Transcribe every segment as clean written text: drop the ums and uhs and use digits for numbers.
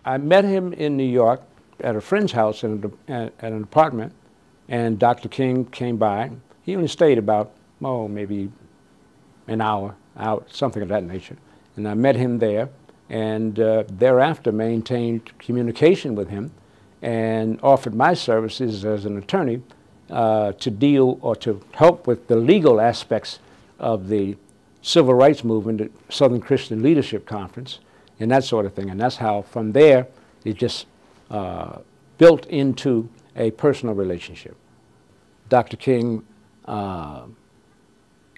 I met him in New York at a friend's house at an apartment, and Dr. King came by. He only stayed about, oh, maybe an hour out, something of that nature. And I met him there, and thereafter maintained communication with him and offered my services as an attorney to deal or to help with the legal aspects of the civil rights movement at Southern Christian Leadership Conference and that sort of thing. And that's how, from there, it just built into a personal relationship. Dr. King and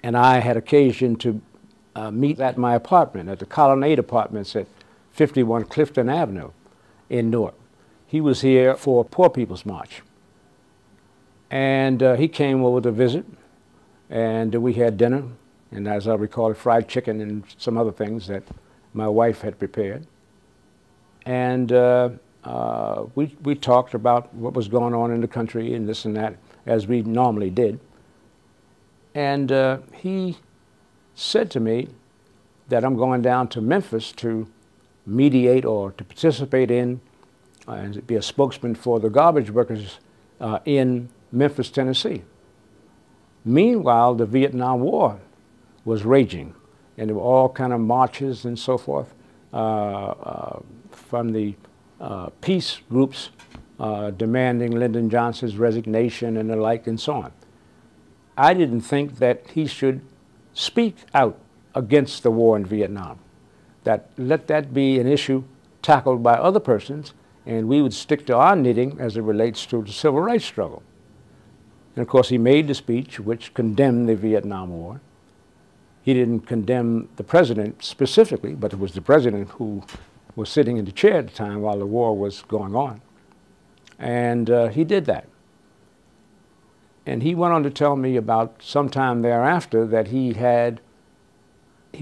I had occasion to meet at my apartment, at the Colonnade Apartments at 51 Clifton Avenue in Newark. He was here for Poor People's March. And he came over to visit, and we had dinner, and as I recall, fried chicken and some other things that my wife had prepared. And we talked about what was going on in the country and this and that, as we normally did. And he said to me that I'm going down to Memphis to mediate or to participate in and be a spokesman for the garbage workers in Memphis, Tennessee. Meanwhile, the Vietnam War was raging, and there were all kind of marches and so forth from the peace groups demanding Lyndon Johnson's resignation and the like and so on. I didn't think that he should speak out against the war in Vietnam, that let that be an issue tackled by other persons, and we would stick to our knitting as it relates to the civil rights struggle. And of course, he made the speech which condemned the Vietnam War. He didn't condemn the president specifically, but it was the president who was sitting in the chair at the time while the war was going on. And he did that. And he went on to tell me about sometime thereafter that he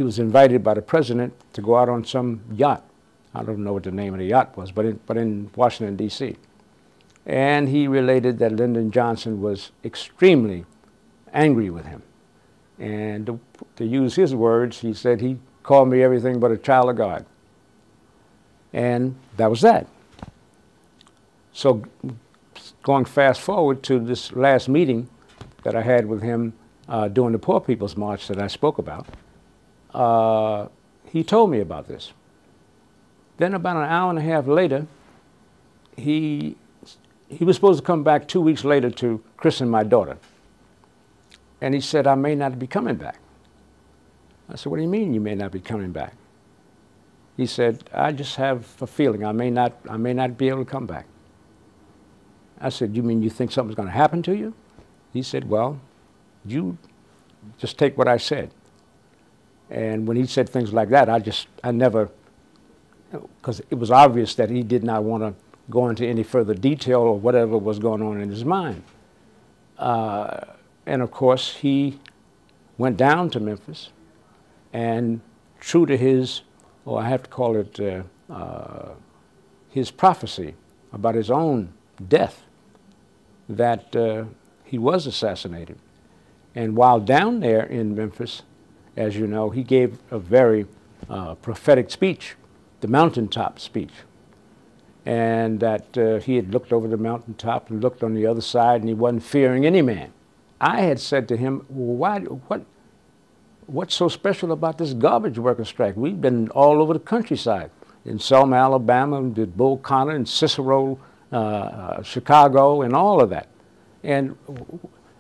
was invited by the president to go out on some yacht. I don't know what the name of the yacht was, but in Washington, D.C. And he related that Lyndon Johnson was extremely angry with him. And to use his words, he said he called me everything but a child of God. And that was that. So going fast forward to this last meeting that I had with him during the Poor People's March that I spoke about, he told me about this. Then about an hour and a half later, he was supposed to come back 2 weeks later to christen my daughter. And he said, I may not be coming back. I said, what do you mean you may not be coming back? He said, I just have a feeling I may not be able to come back. I said, you mean you think something's going to happen to you? He said, well, you just take what I said. And when he said things like that, I never, because it was obvious that he did not want to go into any further detail or whatever was going on in his mind. And of course, he went down to Memphis, and true to his, or I have to call it his prophecy about his own death, that he was assassinated. And while down there in Memphis, as you know, he gave a very prophetic speech, the mountaintop speech. And that he had looked over the mountaintop and looked on the other side, and he wasn't fearing any man. I had said to him, well, what's so special about this garbage worker strike? We've been all over the countryside, in Selma, Alabama, did Bull Connor and Cicero, Chicago, and all of that. And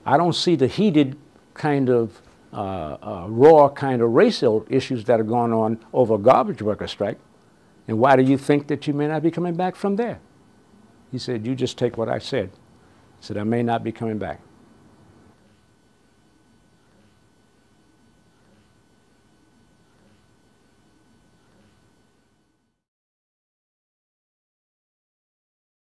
I don't see the heated kind of raw kind of racial issues that are going on over a garbage worker strike. And why do you think that you may not be coming back from there? He said, you just take what I said. He said, I may not be coming back.